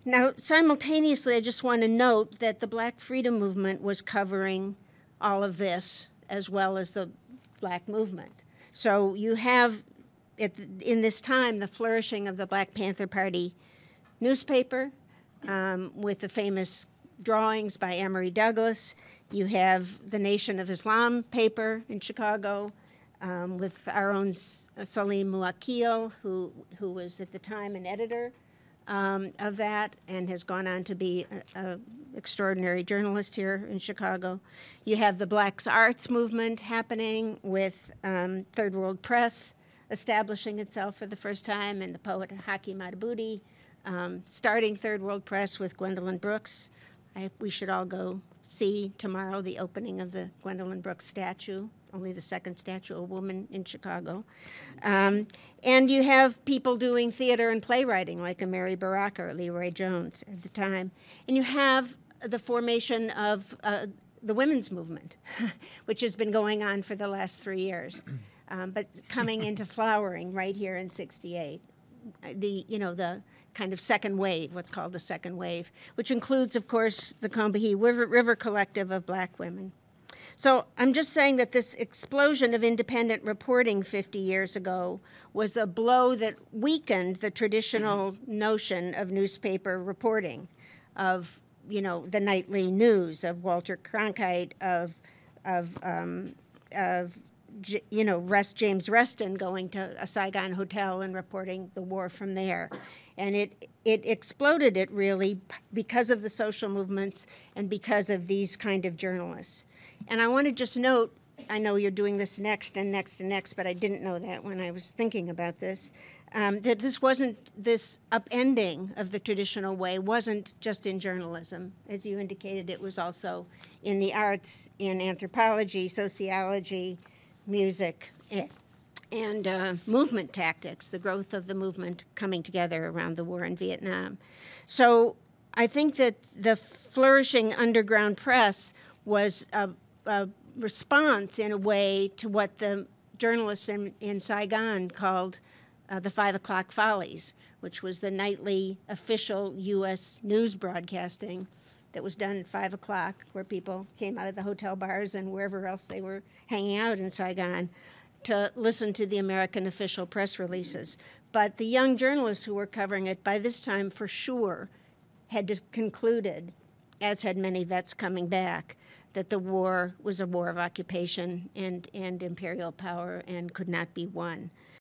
Now, simultaneously, I just want to note that the Black Freedom Movement was covering all of this as well as the Black movement. So you have, in this time, the flourishing of the Black Panther Party newspaper with the famous drawings by Emory Douglas. You have the Nation of Islam paper in Chicago with our own Salim Muakil, who was at the time an editor of that and has gone on to be an extraordinary journalist here in Chicago. You have the Black Arts movement happening with Third World Press establishing itself for the first time, and the poet Hakeem Adabudi starting Third World Press with Gwendolyn Brooks. We should all go see tomorrow the opening of the Gwendolyn Brooks statue, only the second statue of a woman in Chicago. And you have people doing theater and playwriting like a Mary Baraka or Leroy Jones at the time. And you have the formation of the women's movement, which has been going on for the last 3 years, but coming into flowering right here in '68. The kind of second wave, what's called the second wave, which includes, of course, the Combahee River Collective of Black women. So I'm just saying that this explosion of independent reporting 50 years ago was a blow that weakened the traditional notion of newspaper reporting, of the nightly news, of Walter Cronkite, of James Reston going to a Saigon hotel and reporting the war from there. And it exploded it really because of the social movements and because of these kind of journalists. And I want to just note, I know you're doing this next and next and next, but I didn't know that when I was thinking about this, that this upending of the traditional way wasn't just in journalism. As you indicated, it was also in the arts, in anthropology, sociology, music, and movement tactics, the growth of the movement coming together around the war in Vietnam. So I think that the flourishing underground press was a response, in a way, to what the journalists in Saigon called the 5 o'clock follies, which was the nightly official U.S. news broadcasting that was done at 5 o'clock, where people came out of the hotel bars and wherever else they were hanging out in Saigon to listen to the American official press releases. But the young journalists who were covering it by this time, for sure, had concluded, as had many vets coming back, that the war was a war of occupation and imperial power and could not be won.